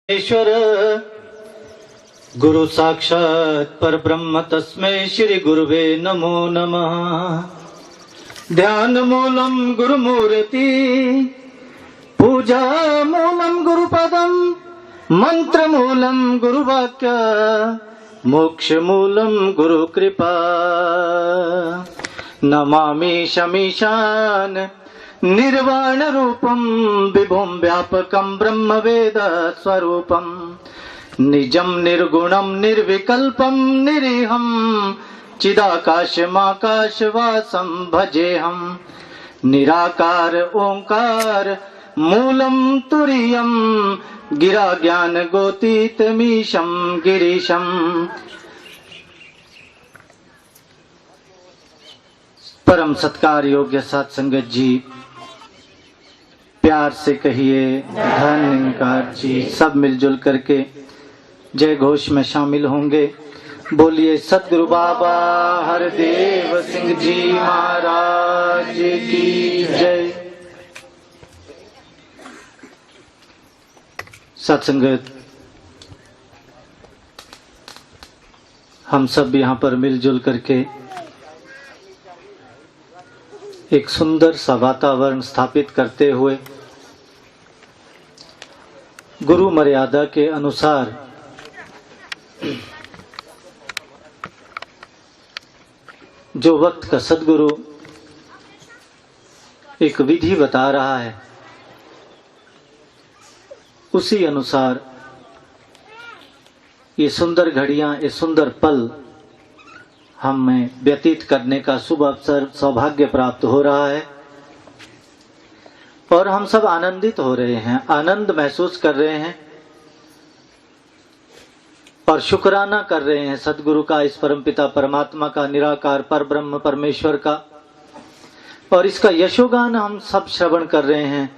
ईश्वर गुरु साक्षात् परब्रह्म तस्मै श्री गुरुवे नमो नमः। ध्यान मूलम गुरुमूर्ति, पूजा मूलम गुरुपदम, मंत्र मूलम गुरुवाक्य, मोक्ष मूलम गुरु कृपा। नमामि शमीशान निर्वाण रूपम विभुम व्यापकम ब्रह्म वेद स्वरूपम, निजम निर्गुणम निर्विकल्पम निरीहम चिदाकाशमाकाशवासम भजेहम। निराकार ओंकार मूलम तुरीयम, गिरा ज्ञान गोतीतमीशम गिरीशम। परम सत्कार योग्य साथ संगत जी, प्यार से कहिए धन्यकार जी। सब मिलजुल करके जय घोष में शामिल होंगे। बोलिए सतगुरु बाबा हरदेव सिंह जी महाराज की जय। सत्संगत, हम सब यहाँ पर मिलजुल करके एक सुंदर सा वातावरण स्थापित करते हुए गुरु मर्यादा के अनुसार जो वक्त का सद्गुरु एक विधि बता रहा है, उसी अनुसार ये सुंदर घड़ियां, ये सुंदर पल हमें व्यतीत करने का शुभ अवसर सौभाग्य प्राप्त हो रहा है और हम सब आनंदित हो रहे हैं, आनंद महसूस कर रहे हैं और शुक्राना कर रहे हैं सदगुरु का, इस परमपिता परमात्मा का, निराकार परब्रह्म परमेश्वर का। और इसका यशोगान हम सब श्रवण कर रहे हैं।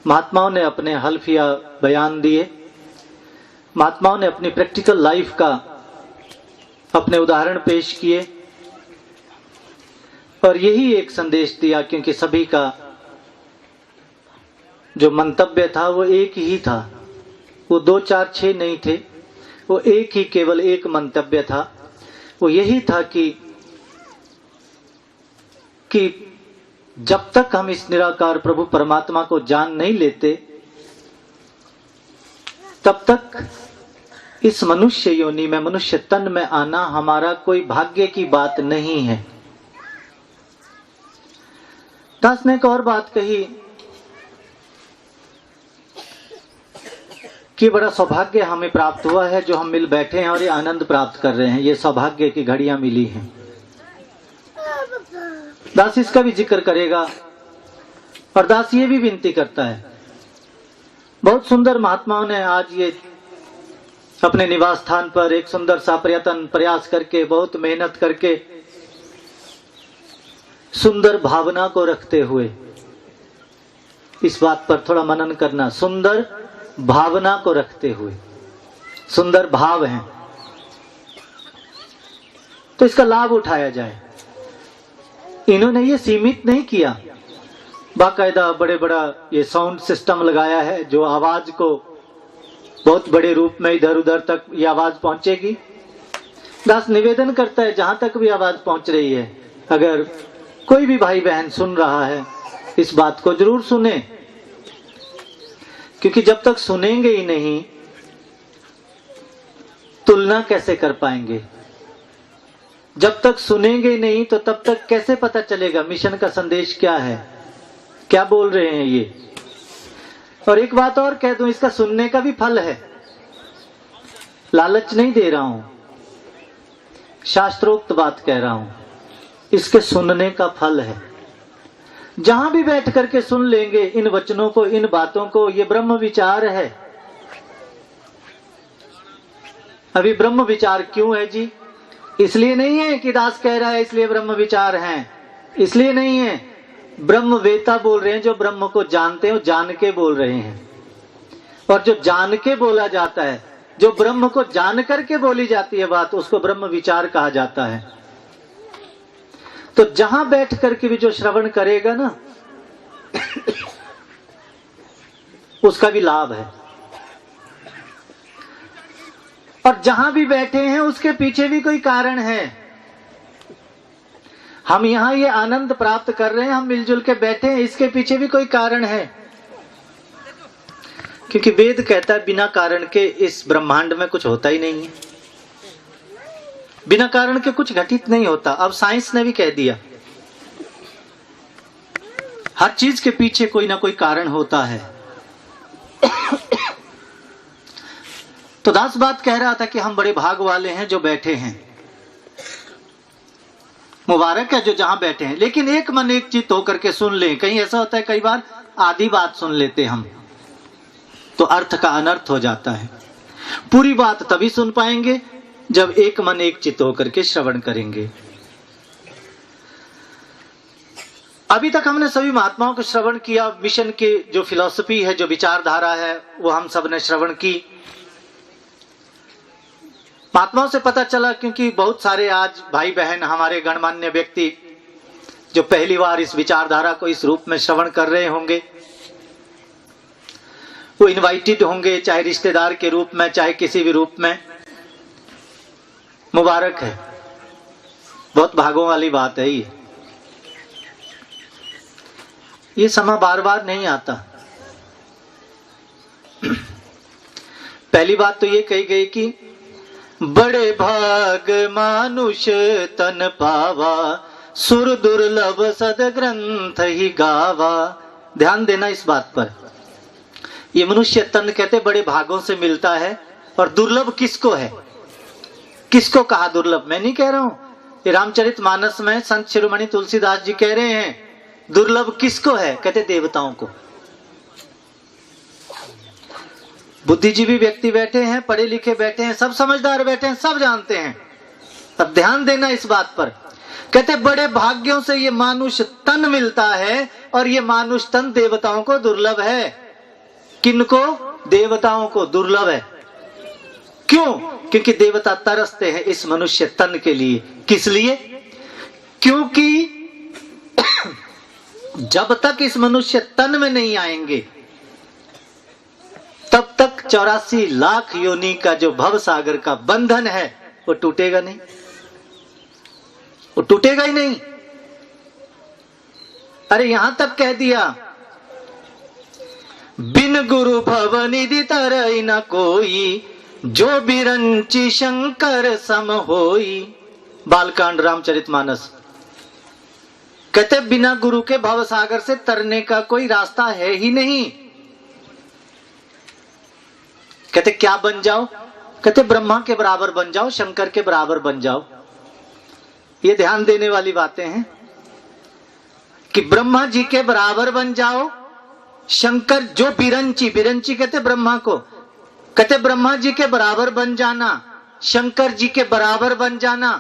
महात्माओं ने अपने हल्फिया बयान दिए, महात्माओं ने अपनी प्रैक्टिकल लाइफ का अपने उदाहरण पेश किए और यही एक संदेश दिया, क्योंकि सभी का जो मंतव्य था वो एक ही था। वो 2 4 6 नहीं थे, वो एक ही, केवल एक मंतव्य था। वो यही था कि जब तक हम इस निराकार प्रभु परमात्मा को जान नहीं लेते, तब तक इस मनुष्य योनि में, मनुष्य तन में आना हमारा कोई भाग्य की बात नहीं है। दास ने एक और बात कही कि बड़ा सौभाग्य हमें प्राप्त हुआ है जो हम मिल बैठे हैं और ये आनंद प्राप्त कर रहे हैं। ये सौभाग्य की घड़ियां मिली हैं। दास इसका भी जिक्र करेगा और दास ये भी विनती करता है। बहुत सुंदर महात्माओं ने आज ये अपने निवास स्थान पर एक सुंदर सा प्रयास करके, बहुत मेहनत करके, सुंदर भावना को रखते हुए, इस बात पर थोड़ा मनन करना, सुंदर भावना को रखते हुए, सुंदर भाव हैं तो इसका लाभ उठाया जाए। इन्होंने ये सीमित नहीं किया, बाकायदा बड़ा ये साउंड सिस्टम लगाया है जो आवाज को बहुत बड़े रूप में इधर उधर तक ये आवाज पहुंचेगी। दास निवेदन करता है जहां तक भी आवाज पहुंच रही है, अगर कोई भी भाई बहन सुन रहा है, इस बात को जरूर सुने, क्योंकि जब तक सुनेंगे ही नहीं तुलना कैसे कर पाएंगे। जब तक सुनेंगे ही नहीं तो तब तक कैसे पता चलेगा मिशन का संदेश क्या है, क्या बोल रहे हैं ये। और एक बात और कह दूं, इसका सुनने का भी फल है। लालच नहीं दे रहा हूं, शास्त्रोक्त बात कह रहा हूं, इसके सुनने का फल है। जहां भी बैठ करके सुन लेंगे इन वचनों को, इन बातों को, ये ब्रह्म विचार है। अभी ब्रह्म विचार क्यों है जी? इसलिए नहीं है कि दास कह रहा है इसलिए ब्रह्म विचार हैं, इसलिए नहीं है। ब्रह्म वेता बोल रहे हैं, जो ब्रह्म को जानते हैं, जान के बोल रहे हैं। और जो जान के बोला जाता है, जो ब्रह्म को जान करके बोली जाती है बात, उसको ब्रह्म विचार कहा जाता है। तो जहां बैठ करके भी जो श्रवण करेगा ना, उसका भी लाभ है। और जहां भी बैठे हैं उसके पीछे भी कोई कारण है। हम यहां ये आनंद प्राप्त कर रहे हैं, हम मिलजुल के बैठे हैं, इसके पीछे भी कोई कारण है। क्योंकि वेद कहता है बिना कारण के इस ब्रह्मांड में कुछ होता ही नहीं है, बिना कारण के कुछ घटित नहीं होता। अब साइंस ने भी कह दिया हर चीज के पीछे कोई ना कोई कारण होता है। तो दास बात कह रहा था कि हम बड़े भाग वाले हैं जो बैठे हैं, मुबारक है जो जहां बैठे हैं, लेकिन एक मन एक चित्त होकर के सुन लें। कहीं ऐसा होता है कई बार आधी बात सुन लेते हम तो अर्थ का अनर्थ हो जाता है। पूरी बात तभी सुन पाएंगे जब एक मन एक चित्त होकर के श्रवण करेंगे। अभी तक हमने सभी महात्माओं को श्रवण किया, मिशन के जो फिलॉसफी है, जो विचारधारा है, वो हम सब ने श्रवण की। महात्माओं से पता चला, क्योंकि बहुत सारे आज भाई बहन हमारे गणमान्य व्यक्ति जो पहली बार इस विचारधारा को इस रूप में श्रवण कर रहे होंगे, वो इनवाइटेड होंगे, चाहे रिश्तेदार के रूप में चाहे किसी भी रूप में। मुबारक है, बहुत भागों वाली बात है। ये समय बार बार नहीं आता। पहली बात तो ये कही गई कि बड़े भाग मानुष तन पावा, सुर दुर्लभ सद ग्रंथ ही गावा। ध्यान देना इस बात पर। ये मनुष्य तन कहते बड़े भागों से मिलता है, और दुर्लभ किसको है? किसको कहा दुर्लभ? मैं नहीं कह रहा हूं, ये रामचरितमानस में संत शिरोमणि तुलसीदास जी कह रहे हैं दुर्लभ किसको है? कहते देवताओं को। बुद्धिजीवी व्यक्ति बैठे हैं, पढ़े लिखे बैठे हैं, सब समझदार बैठे हैं, सब जानते हैं। अब ध्यान देना इस बात पर। कहते बड़े भाग्यों से ये मानुष तन मिलता है, और ये मानुष तन देवताओं को दुर्लभ है। किनको? देवताओं को दुर्लभ है। क्यों? क्योंकि देवता तरसते हैं इस मनुष्य तन के लिए। किस लिए? क्योंकि जब तक इस मनुष्य तन में नहीं आएंगे तब तक 84 लाख योनि का जो भव सागर का बंधन है वो टूटेगा नहीं, वो टूटेगा ही नहीं। अरे यहां तक कह दिया बिन गुरु भव निधि तरई न कोई, जो बिरंची शंकर सम होई। बालकांड रामचरितमानस। कहते बिना गुरु के भव सागर से तरने का कोई रास्ता है ही नहीं। कहते क्या बन जाओ? कहते ब्रह्मा के बराबर बन जाओ, शंकर के बराबर बन जाओ। ये ध्यान देने वाली बातें हैं कि ब्रह्मा जी के बराबर बन जाओ, शंकर जो बिरंची, बिरंची कहते ब्रह्मा को, कहते ब्रह्मा जी के बराबर बन जाना, शंकर जी के बराबर बन जाना।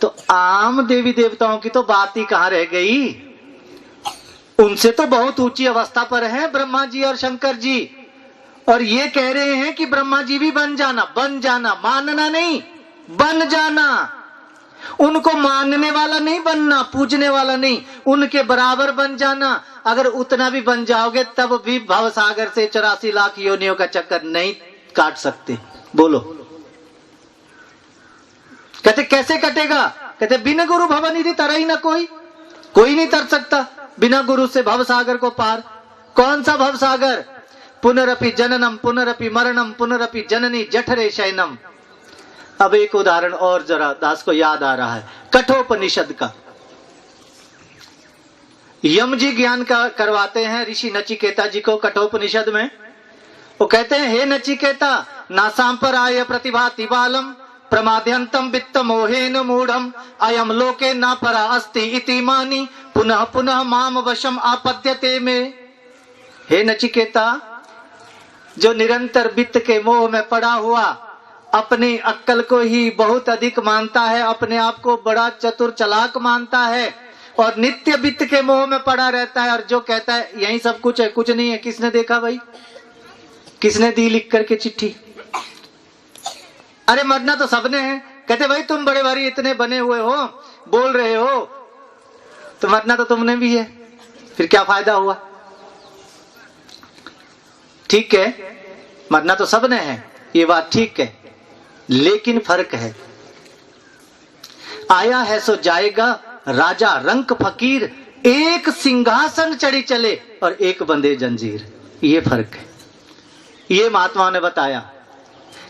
तो आम देवी देवताओं की तो बात ही कहां रह गई? उनसे तो बहुत ऊंची अवस्था पर हैं ब्रह्मा जी और शंकर जी, और ये कह रहे हैं कि ब्रह्मा जी भी बन जाना। बन जाना, मानना नहीं, बन जाना। उनको मानने वाला नहीं बनना, पूजने वाला नहीं, उनके बराबर बन जाना। अगर उतना भी बन जाओगे तब भी भव सागर से 84 लाख योनियों का चक्कर नहीं काट सकते। बोलो, कहते कैसे कटेगा? कहते बिना गुरु भव निधि तरई न कोई, कोई नहीं तर सकता बिना गुरु से भव सागर को पार। कौन सा भव सागर? पुनरपि जननम पुनरपि मरणम पुनरपि जननी जठरे शयनम। अब एक उदाहरण और जरा दास को याद आ रहा है, कठोपनिषद का। यम जी ज्ञान का करवाते हैं ऋषि नचिकेता जी को कठोपनिषद में। वो कहते हैं हे नचिकेता, नासाम पर आय प्रतिभाति बालम, प्रमाद्यंतम वित्त मोहेन मूढ़म, अयम लोके न परा अस्ति इति मानी, पुनः पुनः माम वशम आपद्यते में। हे नचिकेता, जो निरंतर वित्त के मोह में पड़ा हुआ, अपनी अक्कल को ही बहुत अधिक मानता है, अपने आप को बड़ा चतुर चालाक मानता है, और नित्य वित्त के मोह में पड़ा रहता है, और जो कहता है यही सब कुछ है, कुछ नहीं है। किसने देखा भाई? किसने दी लिख करके चिट्ठी? अरे मरना तो सबने है। कहते भाई तुम बड़े भारी इतने बने हुए हो, बोल रहे हो, तो मरना तो तुमने भी है, फिर क्या फायदा हुआ? ठीक है, मरना तो सबने है, ये बात ठीक है, लेकिन फर्क है, आया है सो जाएगा, राजा रंक फकीर, एक सिंहासन चढ़ी चले और एक बंधे जंजीर। ये फर्क है। ये महात्माओं ने बताया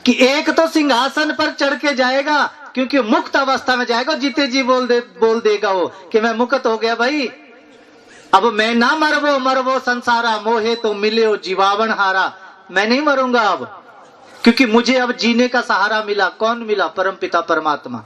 कि एक तो सिंहासन पर चढ़ के जाएगा क्योंकि मुक्त अवस्था में जाएगा। जीते जी बोल देगा वो कि मैं मुक्त हो गया भाई, अब मैं ना मरवो संसारा, मोहे तो मिले हो जीवावन हारा। मैं नहीं मरूंगा अब, क्योंकि मुझे अब जीने का सहारा मिला। कौन मिला? परमपिता परमात्मा।